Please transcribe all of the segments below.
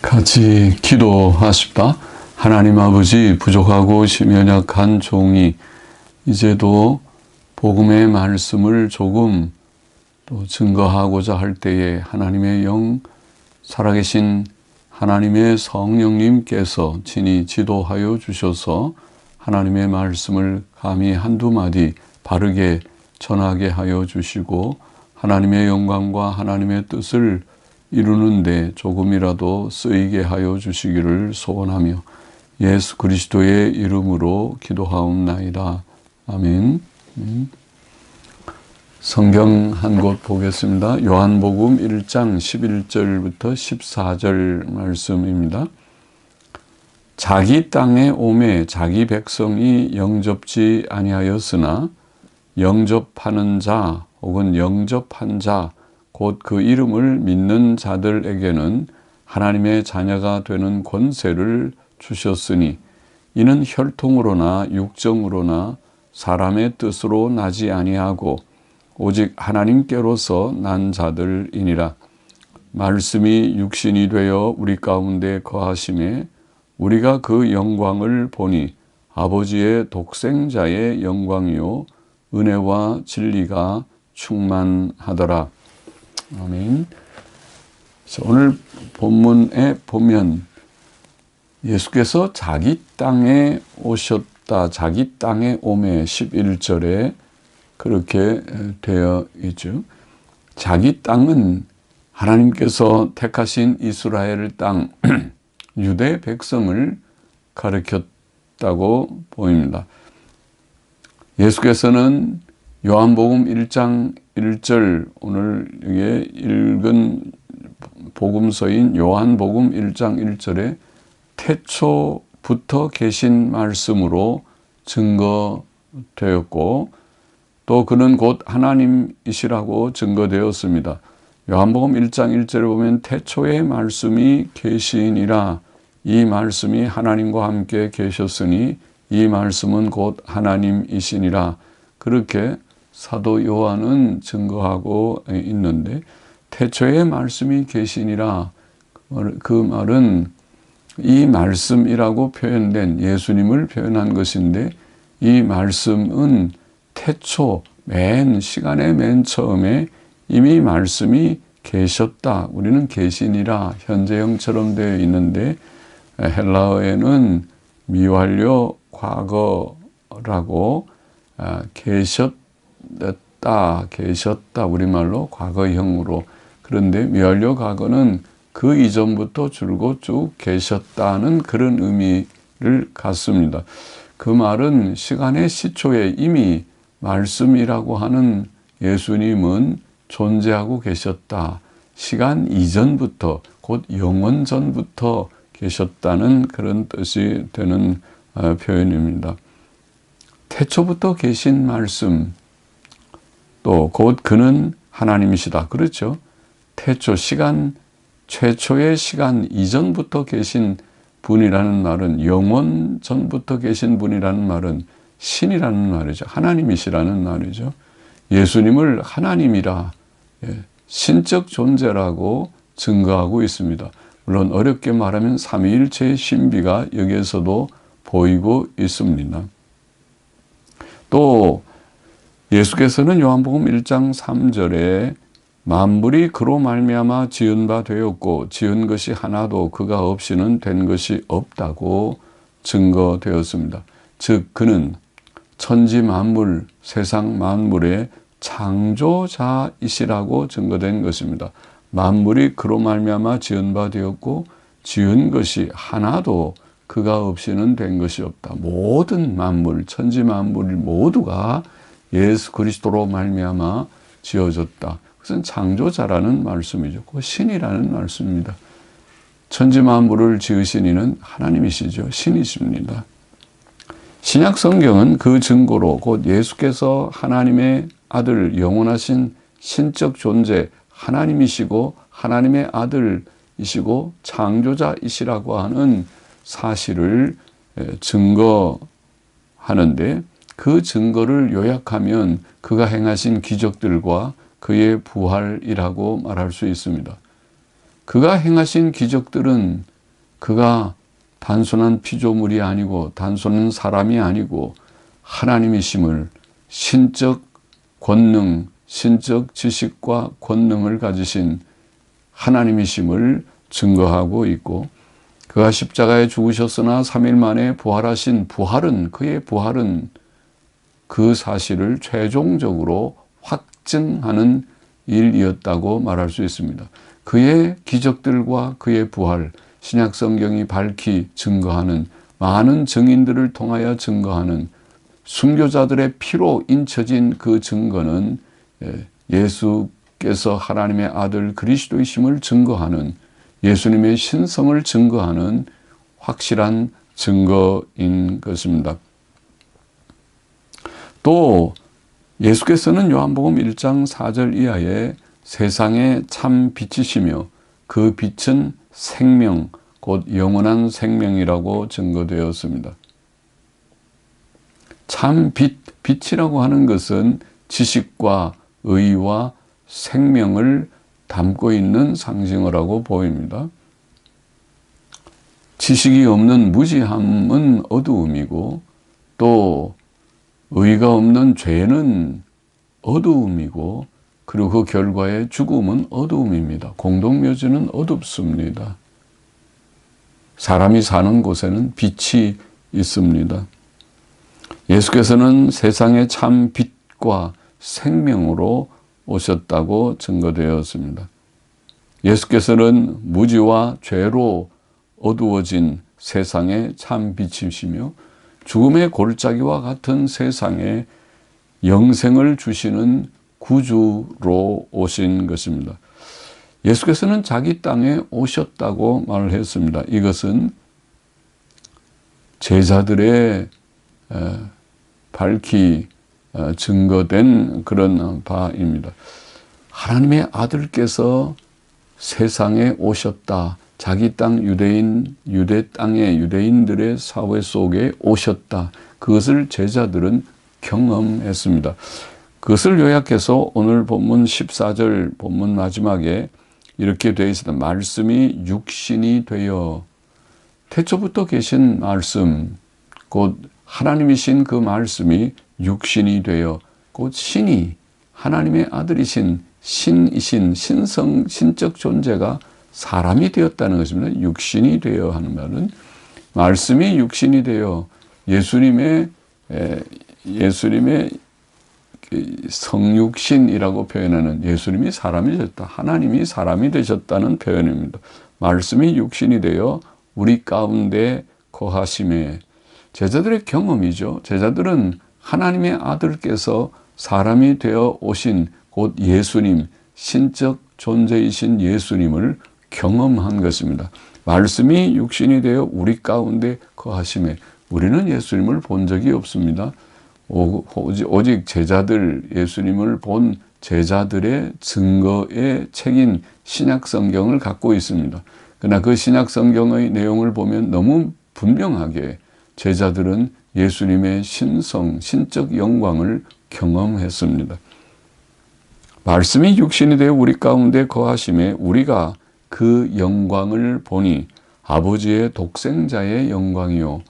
같이 기도하십다. 하나님 아버지, 부족하고 연약한 종이 이제도 복음의 말씀을 조금 또 증거하고자 할 때에 하나님의 영, 살아계신 하나님의 성령님께서 친히 지도하여 주셔서 하나님의 말씀을 감히 한두 마디 바르게 전하게 하여 주시고 하나님의 영광과 하나님의 뜻을 이루는데 조금이라도 쓰이게 하여 주시기를 소원하며 예수 그리스도의 이름으로 기도하옵나이다. 아멘. 성경 한 곳 보겠습니다. 요한복음 1장 11절부터 14절 말씀입니다. 자기 땅에 오매 자기 백성이 영접지 아니하였으나 영접하는 자 혹은 영접한 자 곧 그 이름을 믿는 자들에게는 하나님의 자녀가 되는 권세를 주셨으니 이는 혈통으로나 육정으로나 사람의 뜻으로 나지 아니하고 오직 하나님께로서 난 자들이니라. 말씀이 육신이 되어 우리 가운데 거하심에 우리가 그 영광을 보니 아버지의 독생자의 영광이요 은혜와 진리가 충만하더라. 아멘. 오늘 본문에 보면 예수께서 자기 땅에 오셨다. 자기 땅에 오매 11절에 그렇게 되어 있죠. 자기 땅은 하나님께서 택하신 이스라엘 땅, 유대 백성을 가리켰다고 보입니다. 예수께서는 요한복음 1장 1절, 오늘 읽은 복음서인 요한복음 1장 1절에 태초부터 계신 말씀으로 증거되었고 또 그는 곧 하나님이시라고 증거되었습니다. 요한복음 1장 1절에 보면 태초의 말씀이 계시니라. 이 말씀이 하나님과 함께 계셨으니 이 말씀은 곧 하나님이시니라. 그렇게 사도 요한은 증거하고 있는데 태초의 말씀이 계시니라. 그 말은 이 말씀이라고 표현된 예수님을 표현한 것인데 이 말씀은 태초 시간의 맨 처음에 이미 말씀이 계셨다. 우리는 계시니라 현재형처럼 되어 있는데 헬라어에는 미완료 과거라고 계셨다 우리말로 과거형으로. 그런데 미완료 과거는 그 이전부터 줄곧 쭉 계셨다는 그런 의미를 갖습니다. 그 말은 시간의 시초에 이미 말씀이라고 하는 예수님은 존재하고 계셨다. 시간 이전부터 곧 영원 전부터 계셨다는 그런 뜻이 되는 표현입니다. 태초부터 계신 말씀, 또 곧 그는 하나님이시다. 그렇죠? 태초, 최초의 시간 이전부터 계신 분이라는 말은, 영원 전부터 계신 분이라는 말은 신이라는 말이죠. 하나님이시라는 말이죠. 예수님을 하나님이라, 신적 존재라고 증거하고 있습니다. 물론 어렵게 말하면 삼위일체의 신비가 여기에서도 보이고 있습니다. 또 예수께서는 요한복음 1장 3절에 만물이 그로 말미암아 지은 바 되었고 지은 것이 하나도 그가 없이는 된 것이 없다고 증거되었습니다. 즉 그는 천지 만물, 세상 만물의 창조자이시라고 증거된 것입니다. 만물이 그로 말미암아 지은 바 되었고 지은 것이 하나도 그가 없이는 된 것이 없다. 모든 만물, 천지 만물 모두가 예수 그리스도로 말미암아 지어졌다. 그것은 창조자라는 말씀이죠. 그 신이라는 말씀입니다. 천지 만물을 지으신 이는 하나님이시죠. 신이십니다. 신약 성경은 그 증거로 곧 예수께서 하나님의 아들, 영원하신 신적 존재, 하나님이시고 하나님의 아들이시고 창조자이시라고 하는 사실을 증거하는데 그 증거를 요약하면 그가 행하신 기적들과 그의 부활이라고 말할 수 있습니다. 그가 행하신 기적들은 그가 단순한 피조물이 아니고 단순한 사람이 아니고 하나님이심을, 신적 권능, 신적 지식과 권능을 가지신 하나님이심을 증거하고 있고, 그가 십자가에 죽으셨으나 3일 만에 부활하신 그의 부활은 그 사실을 최종적으로 확증하는 일이었다고 말할 수 있습니다. 그의 기적들과 그의 부활, 신약 성경이 밝히 증거하는, 많은 증인들을 통하여 증거하는, 순교자들의 피로 인쳐진 그 증거는 예수께서 하나님의 아들 그리스도이심을 증거하는, 예수님의 신성을 증거하는 확실한 증거인 것입니다. 또 예수께서는 요한복음 1장 4절 이하에 세상의 참 빛이시며 그 빛은 생명, 곧 영원한 생명이라고 증거되었습니다. 참 빛이라고 하는 것은 지식과 의와 생명을 담고 있는 상징어라고 보입니다. 지식이 없는 무지함은 어두움이고, 또 의가 없는 죄는 어두움이고, 그리고 그 결과의 죽음은 어두움입니다. 공동묘지는 어둡습니다. 사람이 사는 곳에는 빛이 있습니다. 예수께서는 세상의 참 빛과 생명으로 오셨다고 증거되었습니다. 예수께서는 무지와 죄로 어두워진 세상의 참 빛이시며 죽음의 골짜기와 같은 세상에 영생을 주시는 구주로 오신 것입니다. 예수께서는 자기 땅에 오셨다고 말을 했습니다. 이것은 제자들의 밝히 증거된 그런 바입니다. 하나님의 아들께서 세상에 오셨다. 자기 땅 유대 땅의 유대인들의 사회 속에 오셨다. 그것을 제자들은 경험했습니다. 그것을 요약해서 오늘 본문 14절 본문 마지막에 이렇게 되어 있습니다. 말씀이 육신이 되어, 태초부터 계신 말씀, 곧 하나님이신 그 말씀이 육신이 되어, 곧 신이 하나님의 아들이신 신이신 신적 존재가 사람이 되었다는 것입니다. 육신이 되어 하는 말은 말씀이 육신이 되어 예수님의 성육신이라고 표현하는, 예수님이 사람이 되셨다, 하나님이 사람이 되셨다는 표현입니다. 말씀이 육신이 되어 우리 가운데 거하심에, 제자들의 경험이죠. 제자들은 하나님의 아들께서 사람이 되어 오신 곧 예수님, 신적 존재이신 예수님을 경험한 것입니다. 말씀이 육신이 되어 우리 가운데 거하심에, 우리는 예수님을 본 적이 없습니다. 오직 제자들, 예수님을 본 제자들의 증거의 책인 신약 성경을 갖고 있습니다. 그러나 그 신약 성경의 내용을 보면 너무 분명하게 제자들은 예수님의 신적 영광을 경험했습니다. 말씀이 육신이 되어 우리 가운데 거하심에 우리가 그 영광을 보니 아버지의 독생자의 영광이요.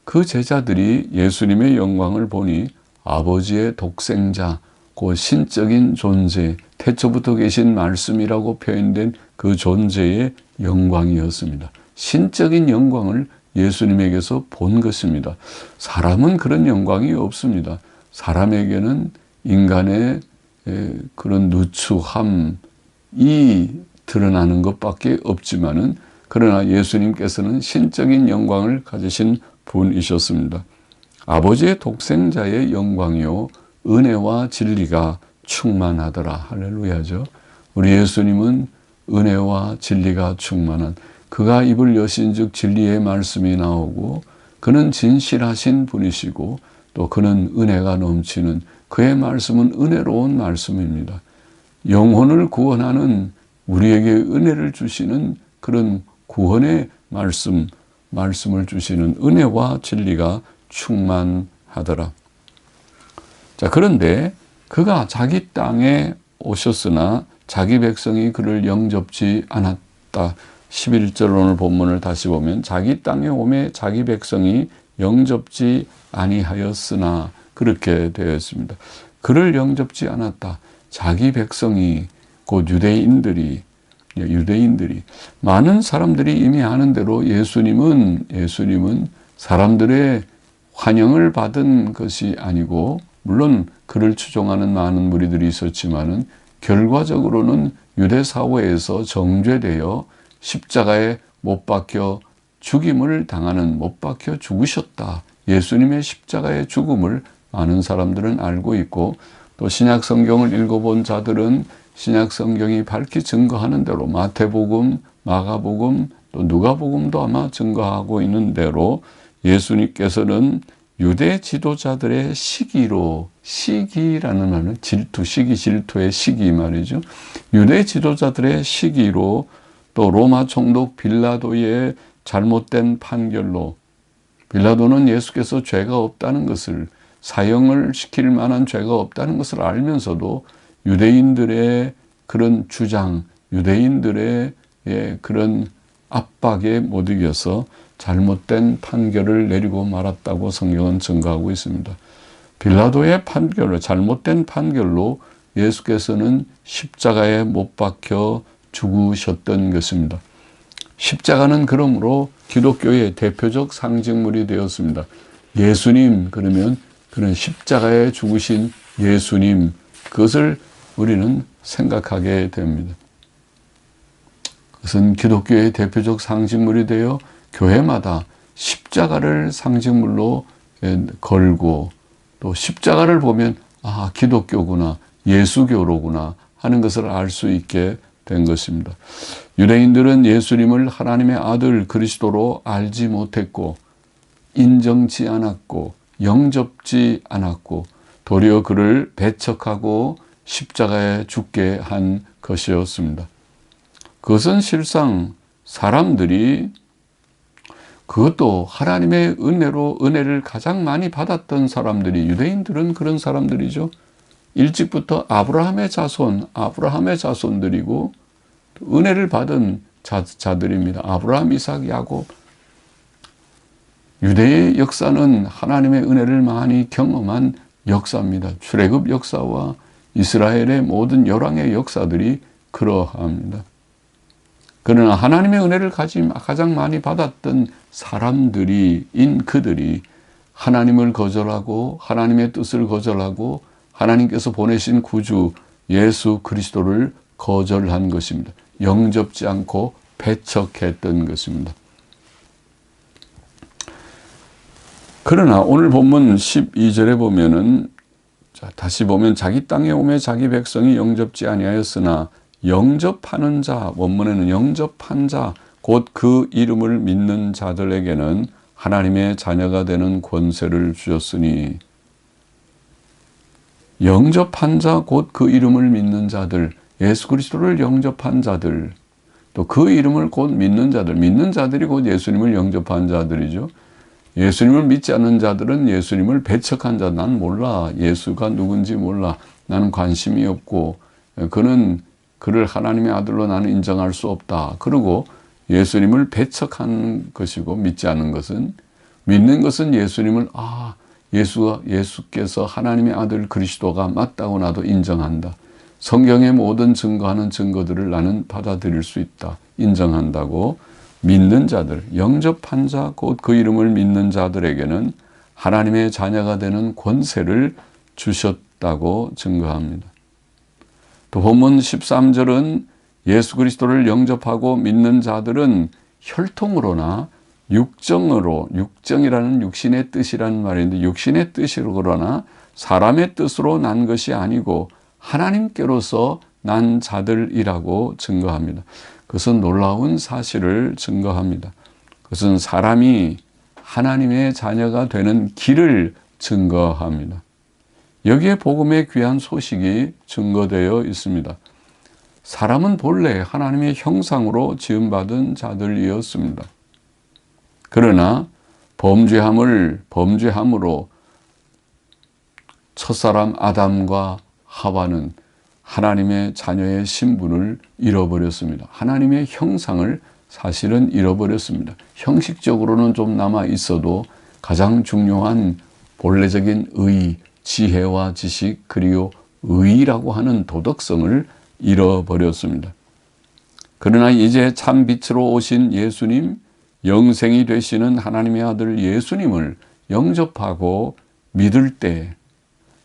그 제자들이 예수님의 영광을 보니 아버지의 독생자, 그 신적인 존재, 태초부터 계신 말씀이라고 표현된 그 존재의 영광이었습니다. 신적인 영광을 예수님에게서 본 것입니다. 사람은 그런 영광이 없습니다. 사람에게는 인간의 그런 누추함이 드러나는 것밖에 없지만은, 그러나 예수님께서는 신적인 영광을 가지신 분이셨습니다. 아버지의 독생자의 영광이요 은혜와 진리가 충만하더라. 할렐루야죠. 우리 예수님은 은혜와 진리가 충만한, 그가 입을 여신즉 진리의 말씀이 나오고, 그는 진실하신 분이시고 또 그는 은혜가 넘치는, 그의 말씀은 은혜로운 말씀입니다. 영혼을 구원하는, 우리에게 은혜를 주시는 그런 구원의 말씀을 주시는, 은혜와 진리가 충만하더라. 자, 그런데 그가 자기 땅에 오셨으나 자기 백성이 그를 영접지 않았다. 11절 오늘 본문을 다시 보면 자기 땅에 오매 자기 백성이 영접지 아니하였으나 그렇게 되어 있습니다. 그를 영접지 않았다. 자기 백성이 곧 유대인들이 많은 사람들이 이미 아는 대로 예수님은 사람들의 환영을 받은 것이 아니고 물론 그를 추종하는 많은 무리들이 있었지만은 결과적으로는 유대 사회에서 정죄되어 십자가에 못 박혀 죽임을 당하는 못 박혀 죽으셨다. 예수님의 십자가의 죽음을 많은 사람들은 알고 있고 또 신약 성경을 읽어본 자들은 신약 성경이 밝히 증거하는 대로 마태복음, 마가복음, 또 누가복음도 아마 증거하고 있는 대로 예수님께서는 유대 지도자들의 시기라는 말은 질투의 시기 말이죠. 유대 지도자들의 시기로 또 로마 총독 빌라도의 잘못된 판결로 빌라도는 예수께서 죄가 없다는 것을 사형을 시킬 만한 죄가 없다는 것을 알면서도 유대인들의 그런 주장, 유대인들의 그런 압박에 못 이겨서 잘못된 판결을 내리고 말았다고 성경은 증거하고 있습니다. 빌라도의 잘못된 판결로 예수께서는 십자가에 못 박혀 죽으셨던 것입니다. 십자가는 그러므로 기독교의 대표적 상징물이 되었습니다. 예수님, 그러면 그런 십자가에 죽으신 예수님, 그것을 우리는 생각하게 됩니다. 그것은 기독교의 대표적 상징물이 되어 교회마다 십자가를 상징물로 걸고 또 십자가를 보면 아, 기독교구나, 예수교로구나 하는 것을 알 수 있게 된 것입니다. 유대인들은 예수님을 하나님의 아들 그리스도로 알지 못했고 인정치 않았고 영접지 않았고 도리어 그를 배척하고 십자가에 죽게 한 것이었습니다. 그것은 실상 사람들이 그것도 하나님의 은혜를 가장 많이 받았던 사람들이 유대인들은 그런 사람들이죠. 일찍부터 아브라함의 자손들이고 은혜를 받은 자들입니다. 아브라함, 이삭, 야곱. 유대의 역사는 하나님의 은혜를 많이 경험한 역사입니다. 출애굽 역사와 이스라엘의 모든 열왕의 역사들이 그러합니다. 그러나 하나님의 은혜를 가장 많이 받았던 사람들인 그들이 하나님을 거절하고 하나님의 뜻을 거절하고 하나님께서 보내신 구주 예수 그리스도를 거절한 것입니다. 영접지 않고 배척했던 것입니다. 그러나 오늘 본문 12절에 보면은 다시 보면 자기 땅에 오매 자기 백성이 영접지 아니하였으나 영접하는 자, 원문에는 영접한 자, 곧 그 이름을 믿는 자들에게는 하나님의 자녀가 되는 권세를 주셨으니 영접한 자, 곧 그 이름을 믿는 자들, 예수 그리스도를 영접한 자들, 또 그 이름을 곧 믿는 자들이 곧 예수님을 영접한 자들이죠. 예수님을 믿지 않는 자들은 예수님을 배척한 자, 난 몰라, 예수가 누군지 몰라, 나는 관심이 없고 그를 하나님의 아들로 나는 인정할 수 없다. 그리고 예수님을 배척한 것이고 믿는 것은 예수님을 예수께서 하나님의 아들 그리스도가 맞다고 나도 인정한다. 성경의 모든 증거하는 증거들을 나는 받아들일 수 있다. 인정한다고 믿는 자들, 영접한 자, 곧 그 이름을 믿는 자들에게는 하나님의 자녀가 되는 권세를 주셨다고 증거합니다. 또 본문 13절은 예수 그리스도를 영접하고 믿는 자들은 혈통으로나 육정이라는 육신의 뜻이라는 말인데 육신의 뜻으로나 사람의 뜻으로 난 것이 아니고 하나님께로서 난 자들이라고 증거합니다. 그것은 놀라운 사실을 증거합니다. 그것은 사람이 하나님의 자녀가 되는 길을 증거합니다. 여기에 복음의 귀한 소식이 증거되어 있습니다. 사람은 본래 하나님의 형상으로 지음받은 자들이었습니다. 그러나 범죄함으로 첫사람 아담과 하와는 하나님의 자녀의 신분을 잃어버렸습니다. 하나님의 형상을 사실은 잃어버렸습니다. 형식적으로는 좀 남아 있어도 가장 중요한 본래적인 의, 지혜와 지식, 그리고 의라고 하는 도덕성을 잃어버렸습니다. 그러나 이제 참 빛으로 오신 예수님, 영생이 되시는 하나님의 아들 예수님을 영접하고 믿을 때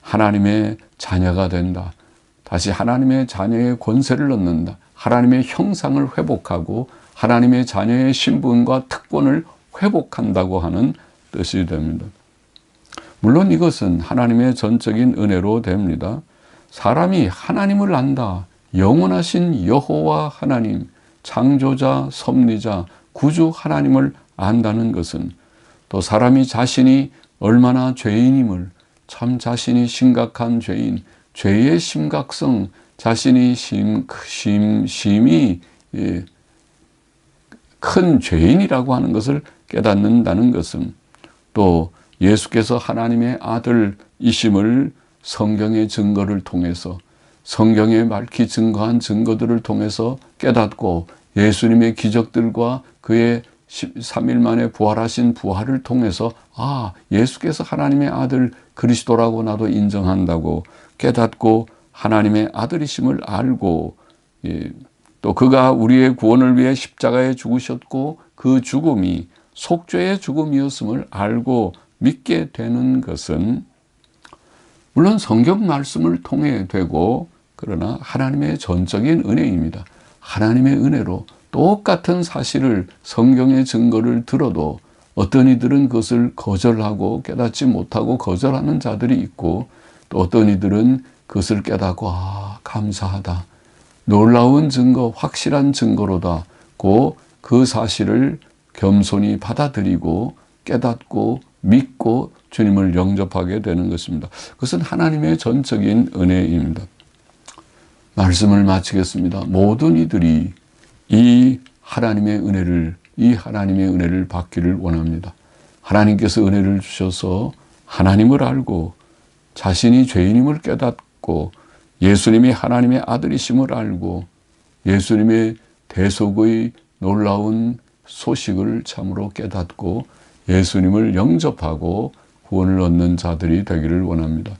하나님의 자녀가 된다. 다시 하나님의 자녀의 권세를 얻는다. 하나님의 형상을 회복하고 하나님의 자녀의 신분과 특권을 회복한다고 하는 뜻이 됩니다. 물론 이것은 하나님의 전적인 은혜로 됩니다. 사람이 하나님을 안다. 영원하신 여호와 하나님, 창조자, 섭리자, 구주 하나님을 안다는 것은 또 사람이 자신이 얼마나 죄인임을, 참 자신이 심각한 죄인, 죄의 심각성, 자신이 심히 큰 죄인이라고 하는 것을 깨닫는다는 것은 또 예수께서 하나님의 아들이심을 성경의 증거를 통해서 성경에 밝히 증거한 증거들을 통해서 깨닫고 예수님의 기적들과 그의 3일 만에 부활하신 부활을 통해서 예수께서 하나님의 아들 그리스도라고 나도 인정한다고 깨닫고 하나님의 아들이심을 알고 또 그가 우리의 구원을 위해 십자가에 죽으셨고 그 죽음이 속죄의 죽음이었음을 알고 믿게 되는 것은 물론 성경 말씀을 통해 되고 그러나 하나님의 전적인 은혜입니다. 하나님의 은혜로 똑같은 사실을 성경의 증거를 들어도 어떤 이들은 그것을 거절하고 깨닫지 못하고 거절하는 자들이 있고 또 어떤 이들은 그것을 깨닫고 감사하다. 놀라운 증거, 확실한 증거로다. 그 사실을 겸손히 받아들이고 깨닫고 믿고 주님을 영접하게 되는 것입니다. 그것은 하나님의 전적인 은혜입니다. 말씀을 마치겠습니다. 모든 이들이 이 하나님의 은혜를 받기를 원합니다. 하나님께서 은혜를 주셔서 하나님을 알고 자신이 죄인임을 깨닫고 예수님이 하나님의 아들이심을 알고 예수님의 대속의 놀라운 소식을 참으로 깨닫고 예수님을 영접하고 구원을 얻는 자들이 되기를 원합니다.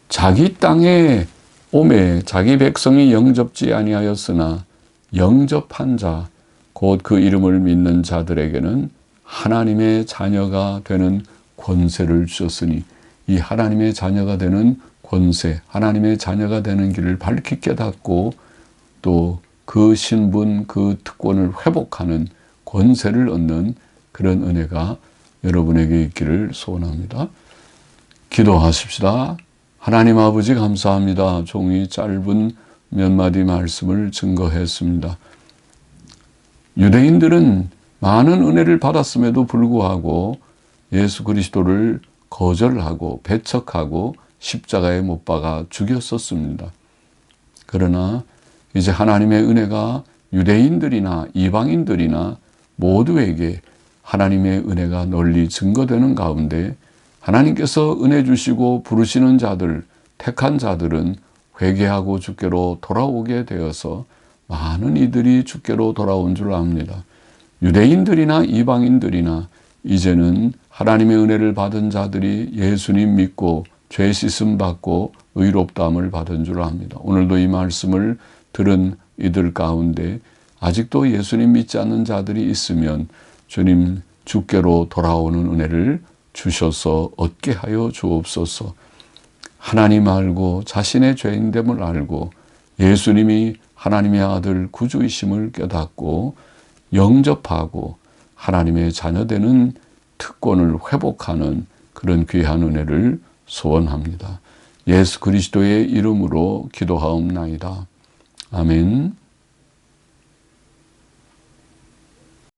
자기 땅에 오매 자기 백성이 영접지 아니하였으나 영접한 자, 곧 그 이름을 믿는 자들에게는 하나님의 자녀가 되는 권세를 주셨으니 이 하나님의 자녀가 되는 권세, 하나님의 자녀가 되는 길을 밝히 깨닫고 또 그 신분, 그 특권을 회복하는 권세를 얻는 그런 은혜가 여러분에게 있기를 소원합니다. 기도하십시다. 하나님 아버지 감사합니다. 종이 짧은 몇 마디 말씀을 증거했습니다. 유대인들은 많은 은혜를 받았음에도 불구하고 예수 그리스도를 거절하고 배척하고 십자가에 못 박아 죽였었습니다. 그러나 이제 하나님의 은혜가 유대인들이나 이방인들이나 모두에게 하나님의 은혜가 널리 증거되는 가운데 하나님께서 은혜 주시고 부르시는 자들, 택한 자들은 회개하고 주께로 돌아오게 되어서 많은 이들이 주께로 돌아온 줄 압니다. 유대인들이나 이방인들이나 이제는 하나님의 은혜를 받은 자들이 예수님 믿고 죄 씻음 받고 의롭다함을 받은 줄 압니다. 오늘도 이 말씀을 들은 이들 가운데 아직도 예수님 믿지 않는 자들이 있으면 주님 주께로 돌아오는 은혜를 주셔서 얻게 하여 주옵소서. 하나님 알고 자신의 죄인됨을 알고 예수님이 하나님의 아들 구주이심을 깨닫고 영접하고 하나님의 자녀되는 특권을 회복하는 그런 귀한 은혜를 소원합니다. 예수 그리스도의 이름으로 기도하옵나이다. 아멘.